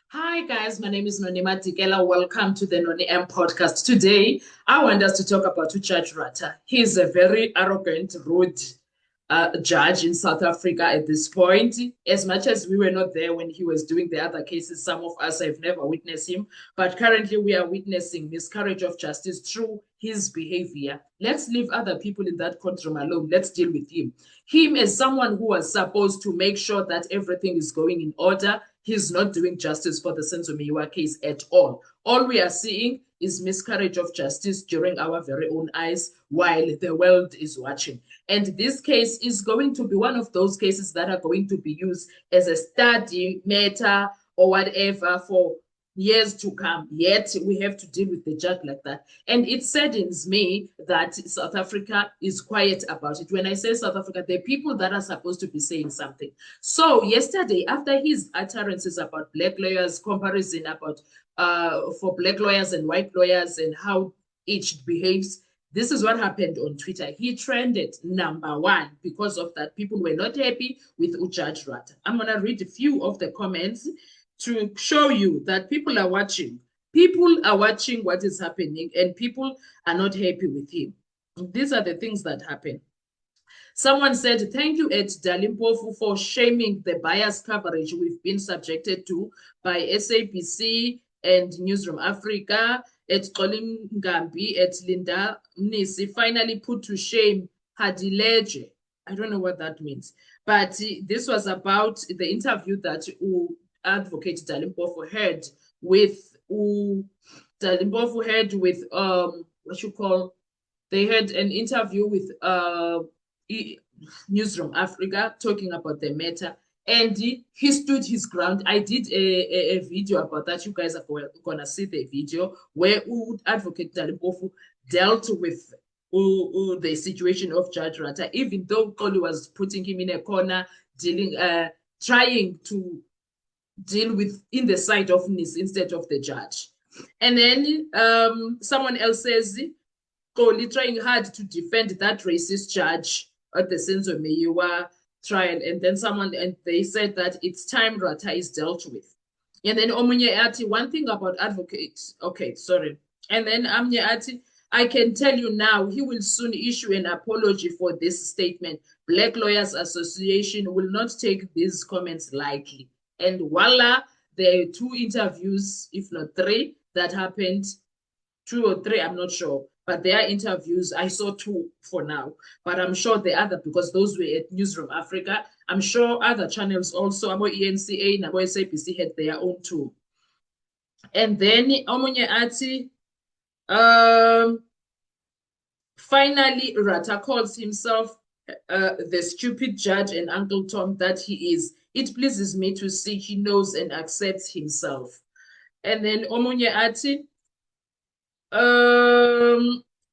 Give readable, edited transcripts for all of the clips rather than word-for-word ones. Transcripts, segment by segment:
Hi guys, my name is Nonima Tikela. Welcome to the Noni M podcast. Today, I want us to talk about Judge Rata. He's a very arrogant, rude judge in South Africa at this point. As much as we were not there when he was doing the other cases, some of us have never witnessed him. But currently, we are witnessing miscarriage of justice through his behavior. Let's leave other people in that courtroom alone. Let's deal with him. Him as someone who was supposed to make sure that everything is going in order. He's not doing justice for the Senzo Meyiwa case at all. All we are seeing is miscarriage of justice during our very own eyes while the world is watching. And this case is going to be one of those cases that are going to be used as a study matter or whatever for years to come. Yet we have to deal with the judge like that. And it saddens me that South Africa is quiet about it. When I say South Africa, the people that are supposed to be saying something. So yesterday, after his utterances about black lawyers, comparison about for black lawyers and white lawyers and how each behaves, this is what happened on Twitter. He trended #1 because of that. People were not happy with Judge Rata. I'm going to read a few of the comments to show you that people are watching. People are watching what is happening and people are not happy with him. These are the things that happen. Someone said, thank you at Dalimpofu for shaming the biased coverage we've been subjected to by SABC and Newsroom Africa. At Xolim Ngambi, at Linda Mnisi, finally put to shame Hadileje. I don't know what that means. But this was about the interview that Advocate Dalimpofu had with what you call, they had an interview with Newsroom Africa talking about the matter, and he stood his ground. I did a video about that. You guys are going to see the video where Advocate Dalimpofu dealt with the situation of Judge Rata, even though Koli was putting him in a corner, trying to deal with in the side of Nis instead of the judge. And then someone else says, Koli trying hard to defend that racist judge at the Senzo Meyiwa trial. And then they said that it's time Rata is dealt with. And then Omunye Ati, one thing about advocates, okay, sorry. And then Amnye Ati, I can tell you now, he will soon issue an apology for this statement. Black Lawyers Association will not take these comments lightly. And voila, there are 2 interviews, if not 3, that happened. 2 or 3, I'm not sure. But there are interviews. I saw 2 for now. But I'm sure the other, because those were at Newsroom Africa, I'm sure other channels also, Abo ENCA and Abo SABC had their own too. And then Omunye Ati, finally, Rata calls himself the stupid judge and Uncle Tom that he is. It pleases me to see he knows and accepts himself. And then Omunye Ati,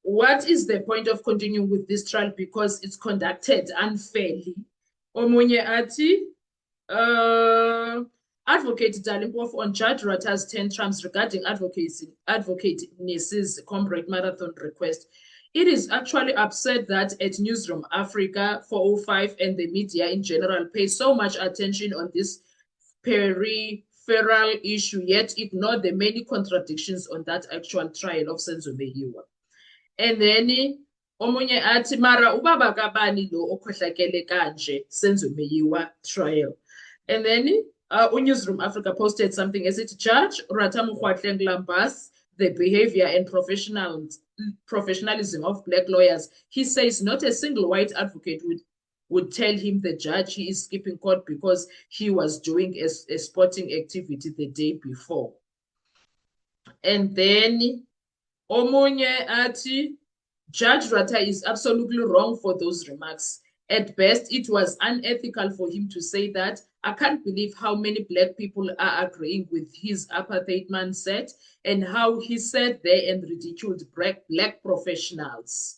what is the point of continuing with this trial because it's conducted unfairly? Omunye Ati, Advocate Dalimpofu on Judge Rata's tantrums regarding Advocate Nisi's Comrade Marathon request. It is actually upset that at Newsroom Africa 405 and the media in general pay so much attention on this peripheral issue, yet ignore the many contradictions on that actual trial of Senzo Meyiwa. And then omunye athi mara ubaba kabani lo okhohlakele kanje Senzo Meyiwa trial. And then Newsroom Africa posted something as it Judge Rata Mokgoatleng Lambas, the behavior and professionalism of black lawyers. He says not a single white advocate would tell him the judge he is skipping court because he was doing a sporting activity the day before. And then Omunye Ati, Judge Rata is absolutely wrong for those remarks. At best, it was unethical for him to say that. I can't believe how many black people are agreeing with his apartheid mindset and how he sat there and ridiculed black professionals.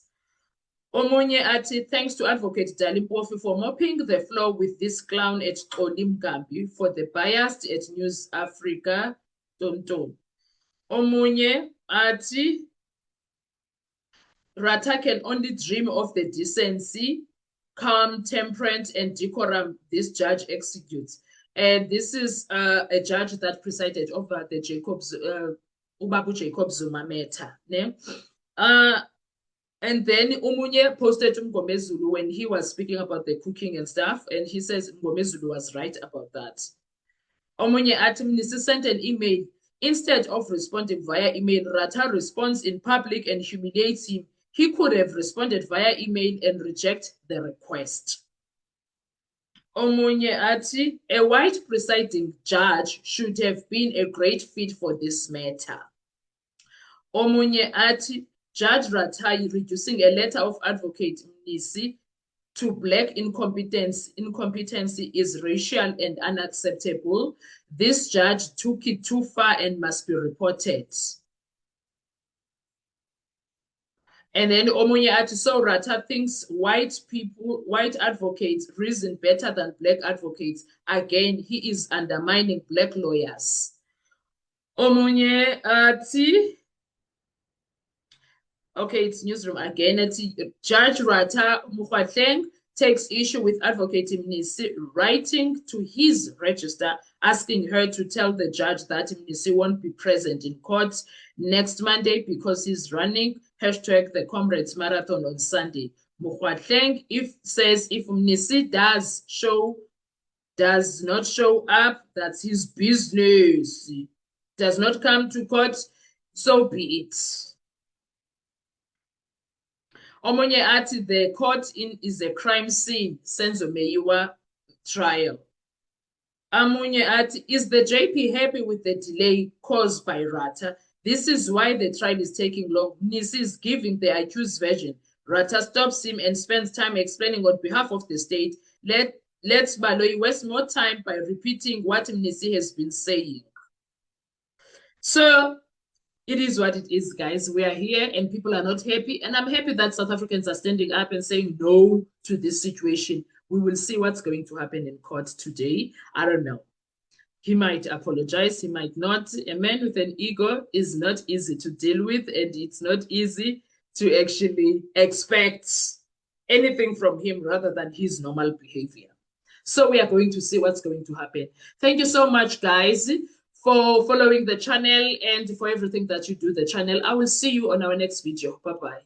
Omunye Ati, thanks to Advocate Dalimpofu for mopping the floor with this clown at Xolim Ngambi for the biased at News Africa. Tonton. Omunye Ati, Rata can only dream of the decency, calm, temperament, and decorum this judge executes. And this is a judge that presided over the Ubabu Jacob Zuma matter. Ne? And then Umunye posted Ngomezulu when he was speaking about the cooking and stuff, and he says Ngomezulu was right about that. Omunye Atimnisi sent an email. Instead of responding via email, Ratta responds in public and humiliates him. He could have responded via email and reject the request. Omunye Ati, a white presiding judge should have been a great fit for this matter. Omunye Ati, Judge Ratai reducing a letter of Advocate Mnisi to black incompetency is racial and unacceptable. This judge took it too far and must be reported. And then Omunye Ati, so Ratta thinks white advocates reason better than black advocates. Again, he is undermining black lawyers. Omunye Ati, okay, it's newsroom again. Judge Ratta Mukwatleng takes issue with Advocate Mnisi writing to his register, asking her to tell the judge that Mnisi won't be present in court next Monday because he's running #the Comrades Marathon on Sunday. Mukwatleng says if Mnisi does not show up, that's his business. Does not come to court, so be it. Omunye Ati, the court is a crime scene, Senzo Meyiwa trial. Omunye Ati, is the JP happy with the delay caused by Ratta? This is why the trial is taking long. Mnisi is giving the accused version. Ratta stops him and spends time explaining on behalf of the state. Let Baloyi waste more time by repeating what Mnisi has been saying. So, it is what it is, guys. We are here and people are not happy. And I'm happy that South Africans are standing up and saying no to this situation. We will see what's going to happen in court today. I don't know. He might apologize. He might not. A man with an ego is not easy to deal with. And it's not easy to actually expect anything from him rather than his normal behavior. So we are going to see what's going to happen. Thank you so much, guys, for following the channel and for everything that you do the channel. I will see you on our next video. Bye-bye.